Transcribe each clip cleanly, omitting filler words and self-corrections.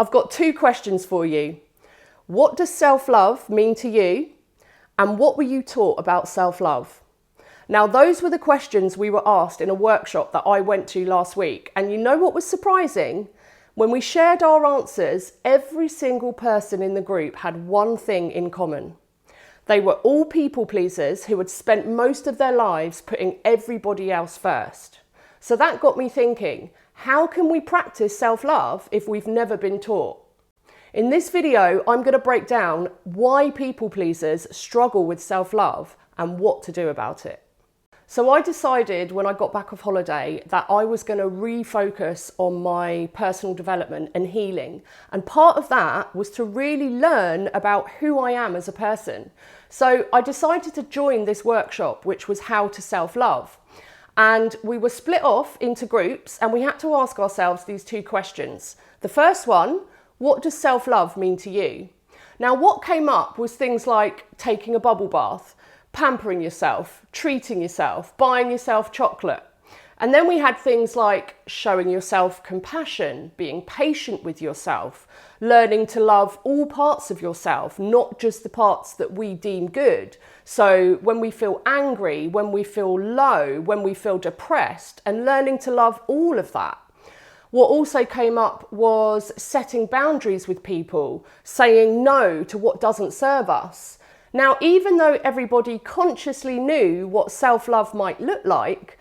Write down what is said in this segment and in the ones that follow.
I've got two questions for you. What does self-love mean to you? And what were you taught about self-love? Now, those were the questions we were asked in a workshop that I went to last week. And you know what was surprising? When we shared our answers, every single person in the group had one thing in common. They were all people pleasers who had spent most of their lives putting everybody else first. So that got me thinking, how can we practice self-love if we've never been taught? In this video, I'm going to break down why people pleasers struggle with self-love and what to do about it. So I decided when I got back off holiday that I was going to refocus on my personal development and healing. And part of that was to really learn about who I am as a person. So I decided to join this workshop, which was how to self-love. And we were split off into groups and we had to ask ourselves these two questions. The first one, what does self-love mean to you? Now, what came up was things like taking a bubble bath, pampering yourself, treating yourself, buying yourself chocolate. And then we had things like showing yourself compassion, being patient with yourself, learning to love all parts of yourself, not just the parts that we deem good. So when we feel angry, when we feel low, when we feel depressed, and learning to love all of that. What also came up was setting boundaries with people, saying no to what doesn't serve us. Now, even though everybody consciously knew what self-love might look like,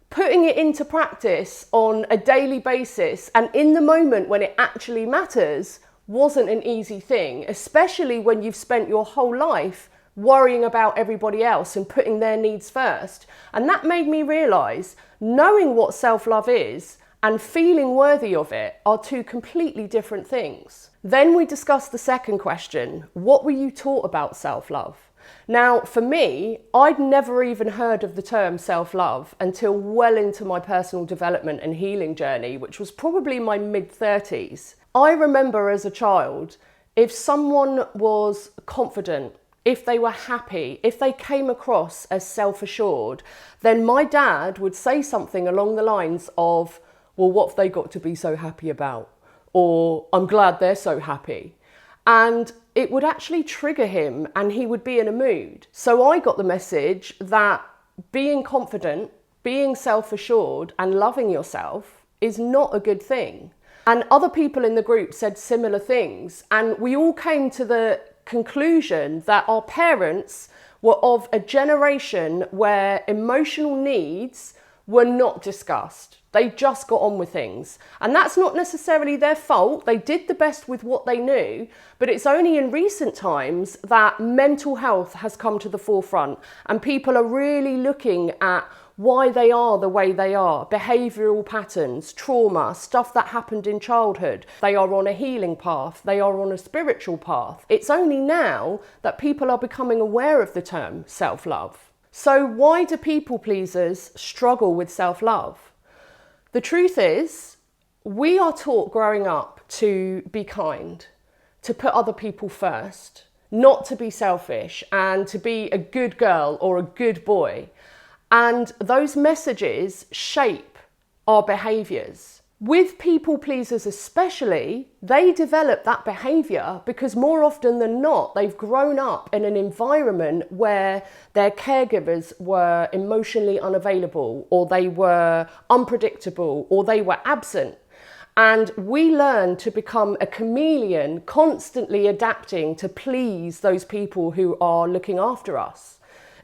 putting it into practice on a daily basis and in the moment when it actually matters wasn't an easy thing, especially when you've spent your whole life worrying about everybody else and putting their needs first. And that made me realise knowing what self-love is and feeling worthy of it are two completely different things. Then we discussed the second question, what were you taught about self-love? Now, for me, I'd never even heard of the term self-love until well into my personal development and healing journey, which was probably my mid-30s. I remember as a child, if someone was confident, if they were happy, if they came across as self-assured, then my dad would say something along the lines of, well, what have they got to be so happy about? Or, I'm glad they're so happy. And it would actually trigger him and he would be in a mood. So I got the message that being confident, being self-assured and loving yourself is not a good thing. And other people in the group said similar things. And we all came to the conclusion that our parents were of a generation where emotional needs were not discussed. They just got on with things. And that's not necessarily their fault. They did the best with what they knew, but it's only in recent times that mental health has come to the forefront and people are really looking at why they are the way they are, behavioural patterns, trauma, stuff that happened in childhood. They are on a healing path. They are on a spiritual path. It's only now that people are becoming aware of the term self-love. So why do people pleasers struggle with self-love? The truth is, we are taught growing up to be kind, to put other people first, not to be selfish, and to be a good girl or a good boy. And those messages shape our behaviours. With people pleasers especially, they develop that behaviour because more often than not, they've grown up in an environment where their caregivers were emotionally unavailable, or they were unpredictable, or they were absent. And we learn to become a chameleon, constantly adapting to please those people who are looking after us.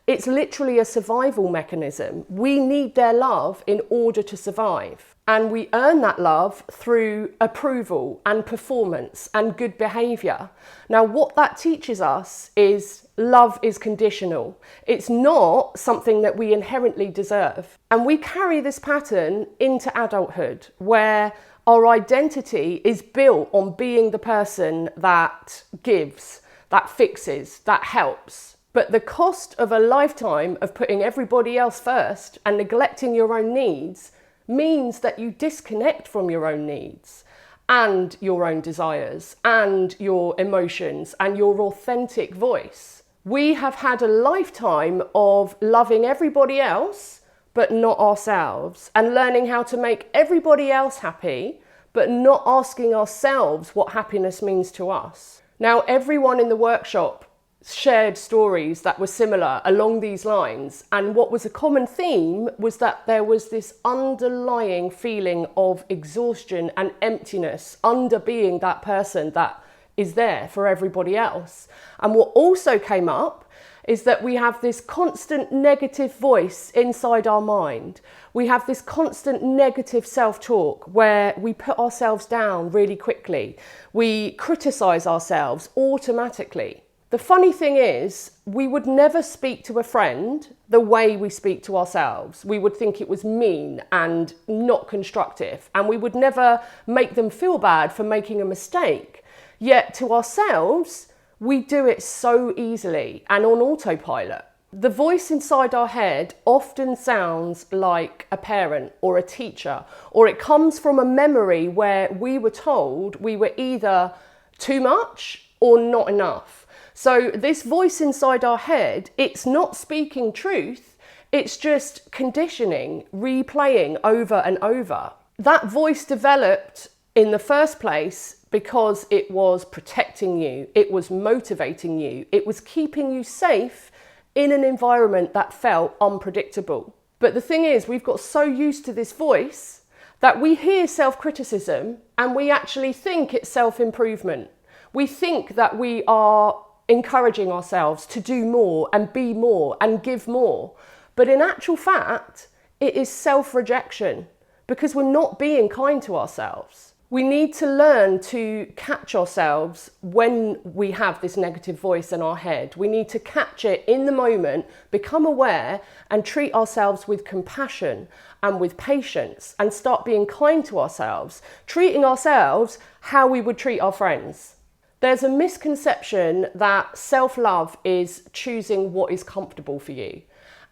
It's literally a survival mechanism. We need their love in order to survive. And we earn that love through approval and performance and good behaviour. Now, what that teaches us is love is conditional. It's not something that we inherently deserve. And we carry this pattern into adulthood, where our identity is built on being the person that gives, that fixes, that helps. But the cost of a lifetime of putting everybody else first and neglecting your own needs means that you disconnect from your own needs and your own desires and your emotions and your authentic voice. We have had a lifetime of loving everybody else but not ourselves, and learning how to make everybody else happy but not asking ourselves what happiness means to us. Now, everyone in the workshop shared stories that were similar along these lines, and what was a common theme was that there was this underlying feeling of exhaustion and emptiness under being that person that is there for everybody else. And what also came up is that we have this constant negative voice inside our mind. We have this constant negative self-talk where we put ourselves down really quickly. We criticize ourselves automatically. The funny thing is, we would never speak to a friend the way we speak to ourselves. We would think it was mean and not constructive, and we would never make them feel bad for making a mistake. Yet to ourselves, we do it so easily and on autopilot. The voice inside our head often sounds like a parent or a teacher, or it comes from a memory where we were told we were either too much or not enough. So this voice inside our head, it's not speaking truth, it's just conditioning, replaying over and over. That voice developed in the first place because it was protecting you, it was motivating you, it was keeping you safe in an environment that felt unpredictable. But the thing is, we've got so used to this voice that we hear self-criticism and we actually think it's self-improvement. We think that we are encouraging ourselves to do more and be more and give more. But in actual fact, it is self-rejection because we're not being kind to ourselves. We need to learn to catch ourselves when we have this negative voice in our head. We need to catch it in the moment, become aware, and treat ourselves with compassion and with patience and start being kind to ourselves, treating ourselves how we would treat our friends. There's a misconception that self-love is choosing what is comfortable for you.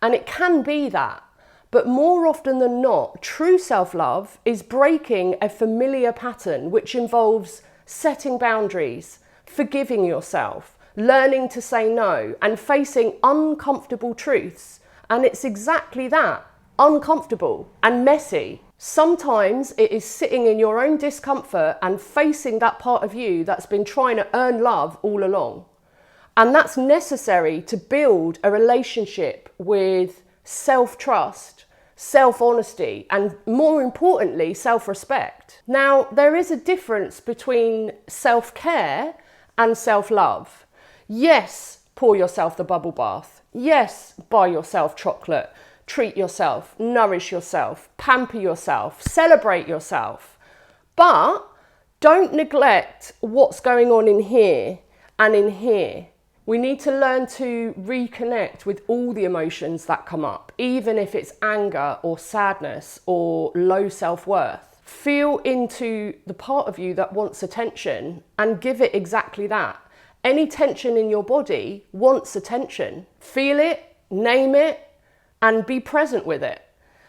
And it can be that. But more often than not, true self-love is breaking a familiar pattern which involves setting boundaries, forgiving yourself, learning to say no, and facing uncomfortable truths. And it's exactly that, uncomfortable and messy. Sometimes it is sitting in your own discomfort and facing that part of you that's been trying to earn love all along. And that's necessary to build a relationship with self-trust, self-honesty, and more importantly, self-respect. Now, there is a difference between self-care and self-love. Yes, pour yourself the bubble bath. Yes, buy yourself chocolate. Treat yourself, nourish yourself, pamper yourself, celebrate yourself. But don't neglect what's going on in here and in here. We need to learn to reconnect with all the emotions that come up, even if it's anger or sadness or low self-worth. Feel into the part of you that wants attention and give it exactly that. Any tension in your body wants attention. Feel it, name it, and be present with it.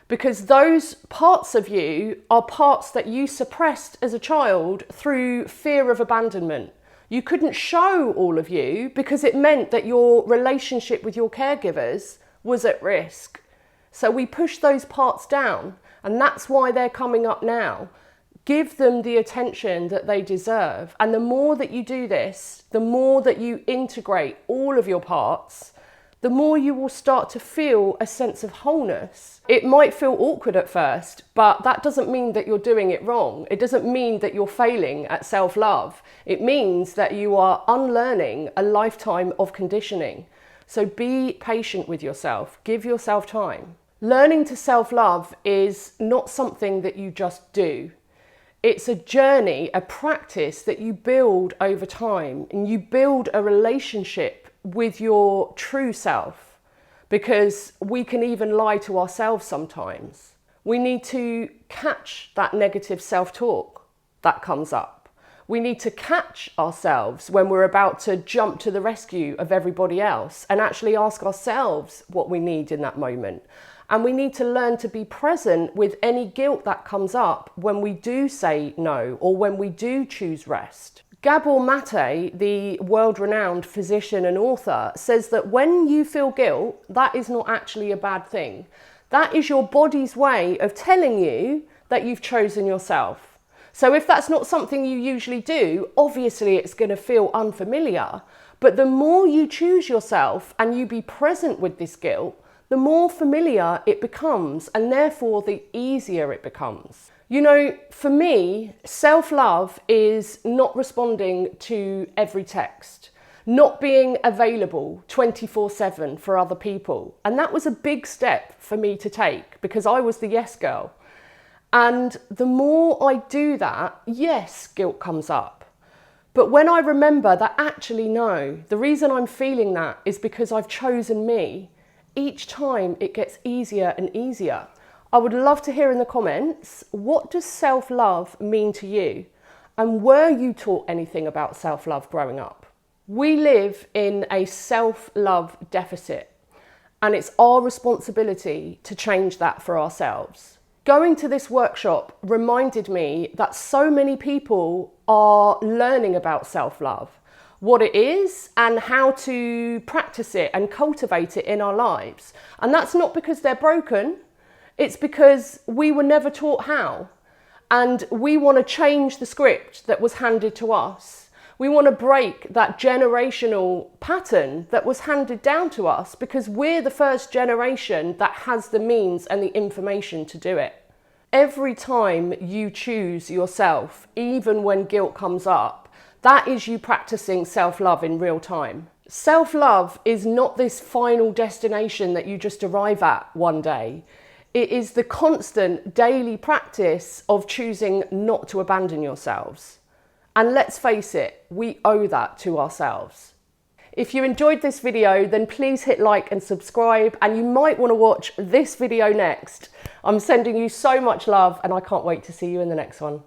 Because those parts of you are parts that you suppressed as a child through fear of abandonment. You couldn't show all of you because it meant that your relationship with your caregivers was at risk. So we push those parts down, and that's why they're coming up now. Give them the attention that they deserve. And the more that you do this, the more that you integrate all of your parts, the more you will start to feel a sense of wholeness. It might feel awkward at first, but that doesn't mean that you're doing it wrong. It doesn't mean that you're failing at self-love. It means that you are unlearning a lifetime of conditioning. So be patient with yourself. Give yourself time. Learning to self-love is not something that you just do. It's a journey, a practice that you build over time, and you build a relationship with your true self, because we can even lie to ourselves sometimes. We need to catch that negative self-talk that comes up. We need to catch ourselves when we're about to jump to the rescue of everybody else and actually ask ourselves what we need in that moment. And we need to learn to be present with any guilt that comes up when we do say no or when we do choose rest. Gabor Mate, the world-renowned physician and author, says that when you feel guilt, that is not actually a bad thing. That is your body's way of telling you that you've chosen yourself. So if that's not something you usually do, obviously it's going to feel unfamiliar. But the more you choose yourself and you be present with this guilt, the more familiar it becomes, and therefore the easier it becomes. You know, for me, self-love is not responding to every text, not being available 24/7 for other people. And that was a big step for me to take because I was the yes girl. And the more I do that, yes, guilt comes up. But when I remember that actually no, the reason I'm feeling that is because I've chosen me, each time it gets easier and easier. I would love to hear in the comments, what does self-love mean to you? And were you taught anything about self-love growing up? We live in a self-love deficit, and it's our responsibility to change that for ourselves. Going to this workshop reminded me that so many people are learning about self-love, what it is and how to practice it and cultivate it in our lives. And that's not because they're broken. It's because we were never taught how, and we want to change the script that was handed to us. We want to break that generational pattern that was handed down to us because we're the first generation that has the means and the information to do it. Every time you choose yourself, even when guilt comes up, that is you practicing self-love in real time. Self-love is not this final destination that you just arrive at one day. It is the constant daily practice of choosing not to abandon yourselves. And let's face it, we owe that to ourselves. If you enjoyed this video, then please hit like and subscribe, and you might want to watch this video next. I'm sending you so much love, and I can't wait to see you in the next one.